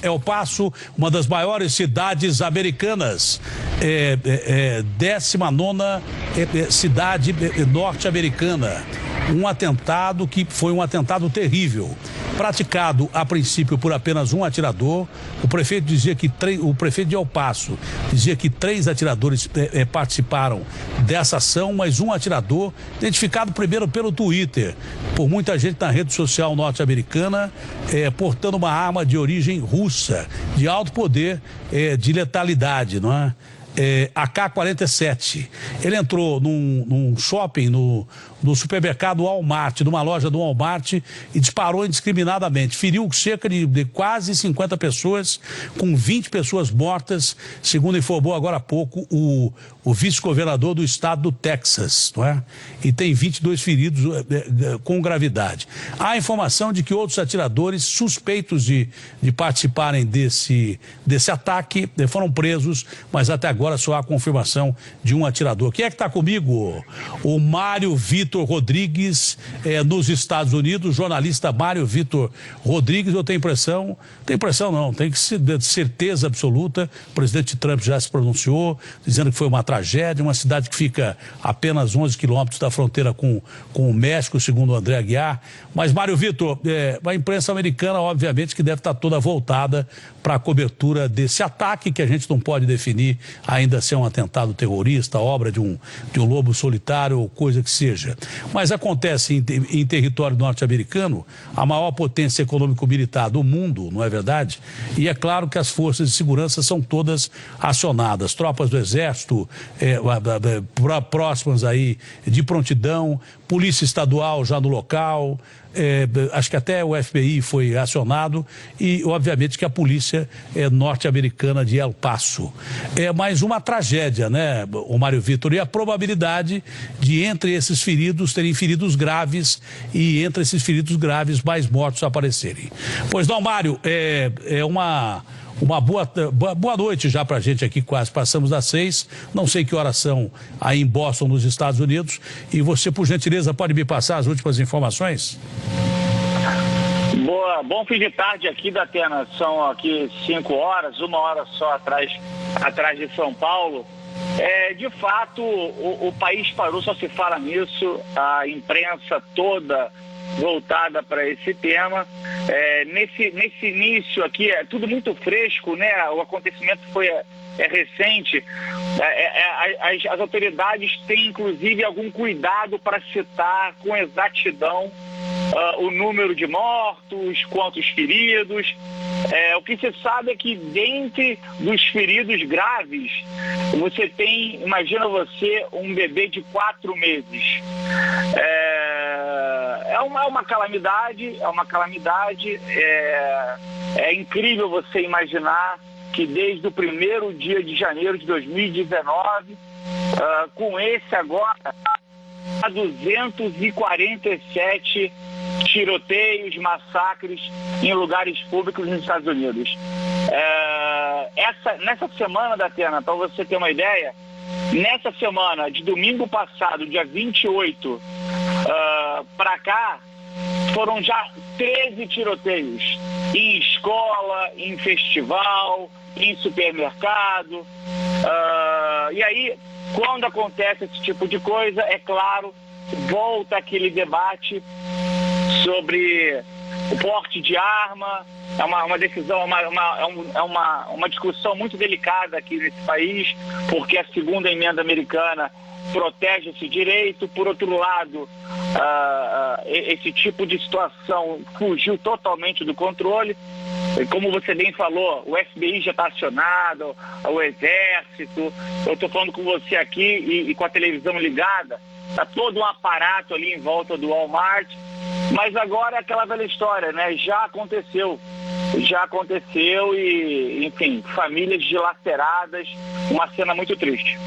El Paso, uma das maiores cidades americanas, 19ª cidade norte-americana. Um atentado que foi um atentado terrível, praticado a princípio por apenas um atirador. O prefeito de El Paso dizia que 3 atiradores participaram dessa ação, mas um atirador, identificado primeiro pelo Twitter, por muita gente na rede social norte-americana, portando uma arma de origem russa, de alto poder, de letalidade, não é? AK-47. Ele entrou num shopping, no supermercado Walmart, numa loja do Walmart, e disparou indiscriminadamente. Feriu cerca de quase 50 pessoas, com 20 pessoas mortas, segundo informou agora há pouco o vice-governador do estado do Texas, não é? E tem 22 feridos com gravidade. Há informação de que outros atiradores suspeitos de participarem desse ataque foram presos, mas até agora só há confirmação de um atirador. Quem é que está comigo? O Mário Vitor Rodrigues, nos Estados Unidos, jornalista Mário Vitor Rodrigues. Eu tenho impressão não, tenho certeza absoluta, o presidente Trump já se pronunciou, dizendo que foi uma tragédia, uma cidade que fica a apenas 11 quilômetros da fronteira com o México, segundo o André Aguiar. Mas, Mário Vitor, a imprensa americana, obviamente, que deve estar toda voltada para a cobertura desse ataque, que a gente não pode definir ainda se é um atentado terrorista, obra de um lobo solitário ou coisa que seja. Mas acontece em território norte-americano, a maior potência econômico-militar do mundo, não é verdade? E é claro que as forças de segurança são todas acionadas. Tropas do Exército, próximas aí de prontidão, Polícia Estadual já no local, acho que até o FBI foi acionado e, obviamente, que a polícia norte-americana de El Paso. É mais uma tragédia, né, o Mário Vitor? E a probabilidade de, entre esses feridos, terem feridos graves e, entre esses feridos graves, mais mortos aparecerem. Pois não, Mário, uma boa noite já pra gente aqui, quase passamos das 6, não sei que horas são aí em Boston, nos Estados Unidos, e você, por gentileza, pode me passar as últimas informações? Bom fim de tarde aqui da Atena, são aqui 5 horas, 1 hora só atrás de São Paulo. De fato, o país parou, só se fala nisso, a imprensa toda voltada para esse tema. Nesse início aqui, é tudo muito fresco, né? O acontecimento é recente. As autoridades têm, inclusive, algum cuidado para citar com exatidão o número de mortos, quantos feridos. O que se sabe é que, dentre dos feridos graves, você tem, imagina você, um bebê de 4 meses. É uma calamidade, é incrível você imaginar que desde o 1º dia de janeiro de 2019, com esse agora, há 247 tiroteios, massacres em lugares públicos nos Estados Unidos. Nessa semana da Atena, para você ter uma ideia, nessa semana de domingo passado, dia 28, para cá, foram já 13 tiroteios em escola, em festival, em supermercado. E aí, quando acontece esse tipo de coisa, é claro, volta aquele debate sobre o porte de arma. É uma decisão, uma discussão muito delicada aqui nesse país, porque a segunda emenda americana protege esse direito. Por outro lado, esse tipo de situação fugiu totalmente do controle. Como você bem falou, o FBI já está acionado, o Exército. Eu estou falando com você aqui e com a televisão ligada. Está todo um aparato ali em volta do Walmart. Mas agora é aquela velha história, né? Já aconteceu e, enfim, famílias dilaceradas, uma cena muito triste.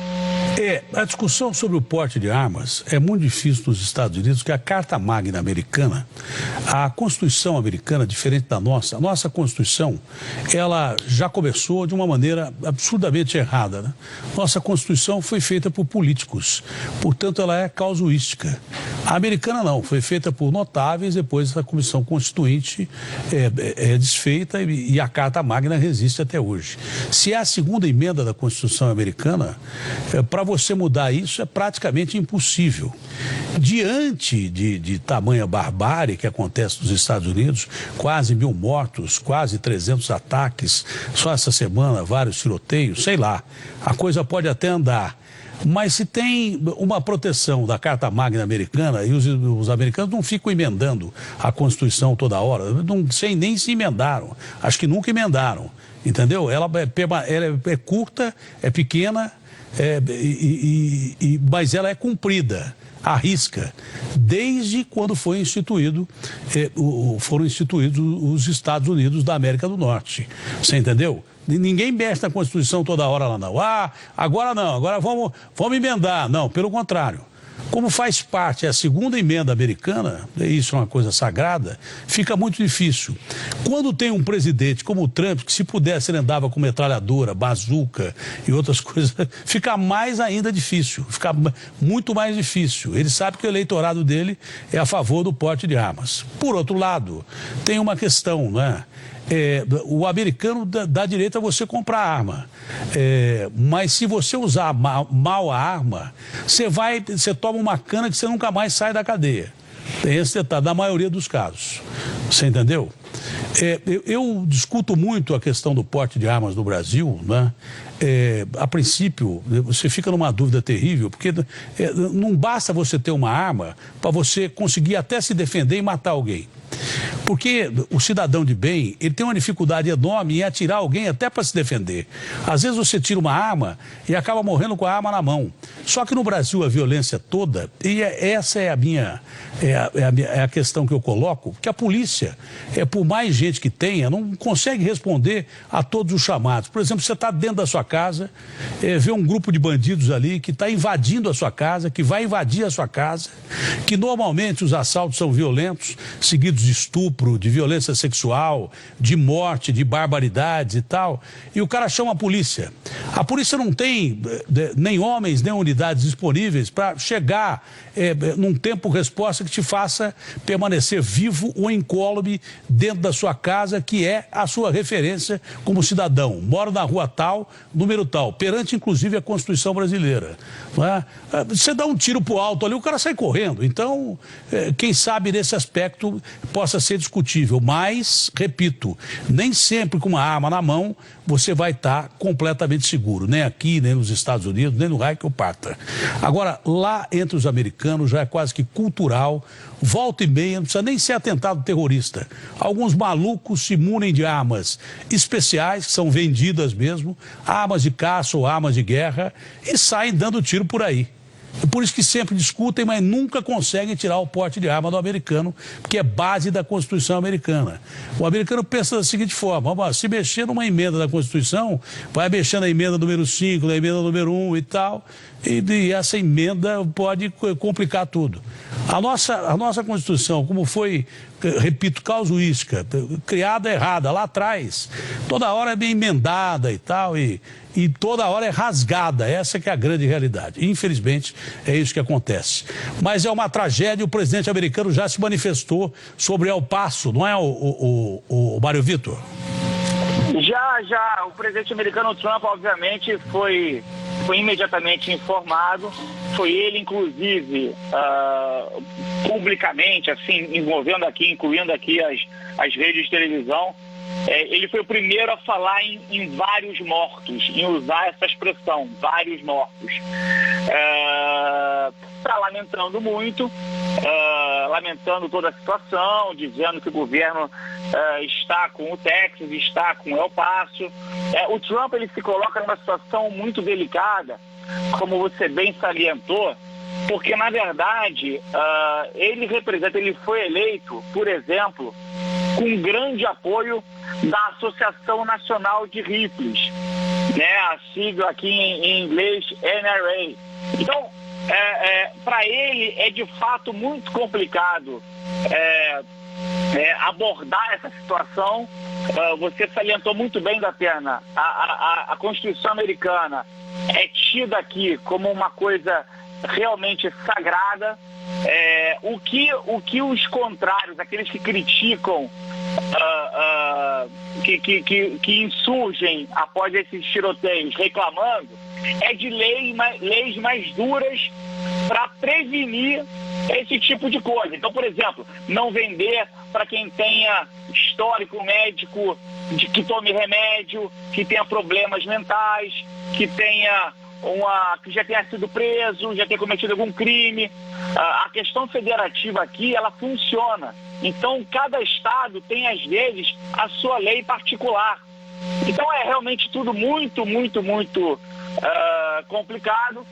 A discussão sobre o porte de armas é muito difícil nos Estados Unidos, porque a Carta Magna americana, a Constituição americana, diferente da nossa, a nossa Constituição, ela já começou de uma maneira absurdamente errada, né? Nossa Constituição foi feita por políticos, portanto ela é casuística. A americana não, foi feita por notáveis, depois a Comissão Constituinte é desfeita e a Carta Magna resiste até hoje. Se é a segunda emenda da Constituição americana, para você mudar isso é praticamente impossível. Diante de tamanha barbárie que acontece nos Estados Unidos, quase 1.000 mortos, quase 300 ataques, só essa semana vários tiroteios, sei lá, a coisa pode até andar. Mas se tem uma proteção da Carta Magna americana, e os americanos não ficam emendando a Constituição toda hora, não sei nem se emendaram, acho que nunca emendaram, entendeu? Ela é curta, é pequena, mas ela é cumprida, à risca, desde quando foram instituídos os Estados Unidos da América do Norte, você entendeu? Ninguém mexe na Constituição toda hora lá não. Agora não, agora vamos emendar. Não, pelo contrário. Como faz parte, é a segunda emenda americana, isso é uma coisa sagrada, fica muito difícil. Quando tem um presidente como o Trump, que se pudesse ele andava com metralhadora, bazuca e outras coisas, fica mais ainda difícil, fica muito mais difícil. Ele sabe que o eleitorado dele é a favor do porte de armas. Por outro lado, tem uma questão, né? O americano dá direito a você comprar arma, mas se você usar mal a arma, você toma uma cana que você nunca mais sai da cadeia. Tem esse detalhe, na maioria dos casos, você entendeu? Eu discuto muito a questão do porte de armas no Brasil, né? A princípio, você fica numa dúvida terrível, porque não basta você ter uma arma para você conseguir até se defender e matar alguém. Porque o cidadão de bem, ele tem uma dificuldade enorme em atirar alguém até para se defender. Às vezes você tira uma arma e acaba morrendo com a arma na mão. Só que no Brasil a violência toda, e essa é a questão que eu coloco, que a polícia, por mais gente que tenha, não consegue responder a todos os chamados. Por exemplo, você está dentro da sua casa, vê um grupo de bandidos ali que está invadindo a sua casa, que vai invadir a sua casa, que normalmente os assaltos são violentos, seguidos de estupro, de violência sexual, de morte, de barbaridades e tal, e o cara chama a polícia. A polícia não tem nem homens, nem unidades disponíveis para chegar num tempo-resposta que te faça permanecer vivo ou incólume dentro da sua casa, que é a sua referência como cidadão. Moro na rua tal, número tal, perante inclusive a Constituição brasileira. Não é? Você dá um tiro pro alto ali, o cara sai correndo. Então, quem sabe nesse aspecto possa ser discutível, mas, repito, nem sempre com uma arma na mão você vai estar completamente seguro, nem aqui, nem nos Estados Unidos, nem no raio que eu parta. Agora, lá entre os americanos já é quase que cultural, volta e meia, não precisa nem ser atentado terrorista. Alguns malucos se munem de armas especiais, que são vendidas mesmo, armas de caça ou armas de guerra, e saem dando tiro por aí. É por isso que sempre discutem, mas nunca conseguem tirar o porte de arma do americano, que é base da Constituição americana. O americano pensa da seguinte forma: se mexer numa emenda da Constituição, vai mexer na emenda número 5, na emenda número 1 e tal, e essa emenda pode complicar tudo. A nossa Constituição, como foi, repito, casuística, criada errada lá atrás, toda hora é bem emendada e tal, e toda hora é rasgada. Essa que é a grande realidade. Infelizmente, é isso que acontece. Mas é uma tragédia, o presidente americano já se manifestou sobre El Paso, não é, o Mário Vitor? Já. O presidente americano Trump, obviamente, foi imediatamente informado. Foi ele, inclusive, publicamente, assim, incluindo aqui as redes de televisão, ele foi o primeiro a falar em vários mortos, em usar essa expressão, vários mortos. Está lamentando muito, lamentando toda a situação, dizendo que o governo está com o Texas, está com El Paso. O Trump, ele se coloca numa situação muito delicada, como você bem salientou, porque, na verdade, ele foi eleito, por exemplo, com grande apoio da Associação Nacional de Rifles, né? A sigla aqui em inglês NRA. Então, para ele é de fato muito complicado abordar essa situação. Você salientou muito bem, Datena, a Constituição americana é tida aqui como uma coisa realmente sagrada. O que os contrários, aqueles que criticam, que insurgem após esses tiroteios reclamando, é de leis mais duras para prevenir esse tipo de coisa. Então, por exemplo, não vender para quem tenha histórico médico de que tome remédio, que tenha problemas mentais, que já tenha sido preso, já tenha cometido algum crime. A questão federativa aqui, ela funciona. Então, cada estado tem, às vezes, a sua lei particular. Então, é realmente tudo muito, muito, muito complicado.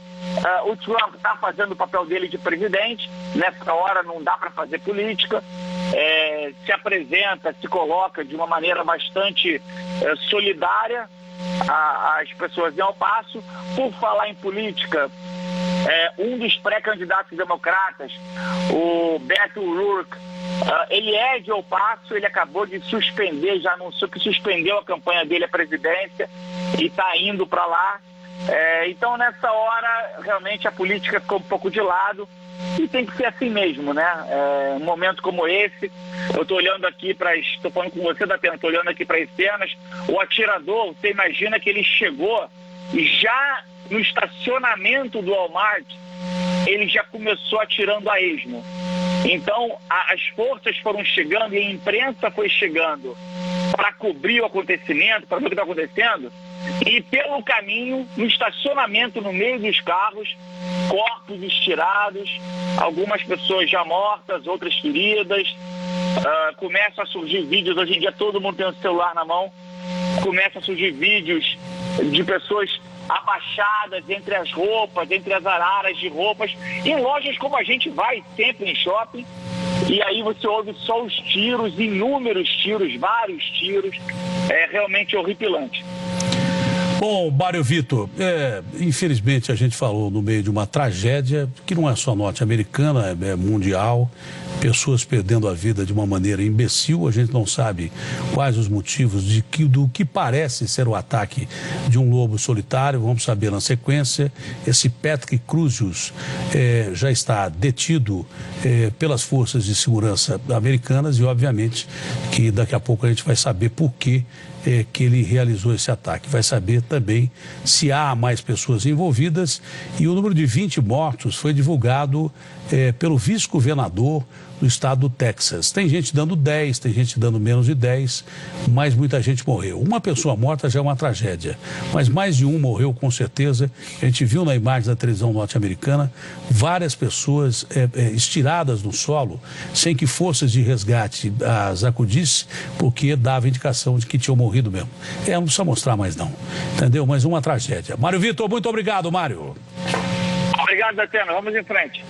O Trump está fazendo o papel dele de presidente. Nessa hora não dá para fazer política. Se apresenta, se coloca de uma maneira bastante solidária às pessoas em El Paso. Por falar em política, um dos pré-candidatos democratas, o Beto O'Rourke, ele é de El Paso, ele acabou de suspender, já anunciou que suspendeu a campanha dele à presidência e está indo para lá. Então, nessa hora, realmente a política ficou um pouco de lado e tem que ser assim mesmo, né? Um momento como esse, eu estou olhando aqui estou falando com você, Datena, estou olhando aqui para as cenas, o atirador, você imagina que ele chegou e já no estacionamento do Walmart, ele já começou atirando a esmo. Então, as forças foram chegando e a imprensa foi chegando para cobrir o acontecimento, para ver o que está acontecendo. E pelo caminho, no estacionamento, no meio dos carros, corpos estirados, algumas pessoas já mortas, outras feridas. Começam a surgir vídeos, hoje em dia todo mundo tem um celular na mão, começam a surgir vídeos de pessoas abaixadas entre as roupas, entre as araras de roupas, em lojas como a gente vai sempre em shopping, e aí você ouve só os tiros, inúmeros tiros, vários tiros, é realmente horripilante. Bom, Mário Vitor, infelizmente a gente falou no meio de uma tragédia que não é só norte-americana, é mundial, pessoas perdendo a vida de uma maneira imbecil. A gente não sabe quais os motivos do que parece ser o ataque de um lobo solitário. Vamos saber na sequência. Esse Patrick Crusius já está detido pelas forças de segurança americanas e, obviamente, que daqui a pouco a gente vai saber por que ele realizou esse ataque. Vai saber também se há mais pessoas envolvidas, e o número de 20 mortos foi divulgado pelo vice-governador do estado do Texas. Tem gente dando 10, tem gente dando menos de 10, mas muita gente morreu. Uma pessoa morta já é uma tragédia, mas mais de um morreu com certeza. A gente viu na imagem da televisão norte-americana várias pessoas estiradas no solo, sem que forças de resgate as acudissem, porque dava indicação de que tinham morrido mesmo. Não precisa mostrar mais não, entendeu? Mas uma tragédia. Mário Vitor, muito obrigado, Mário. Obrigado, Datena. Vamos em frente.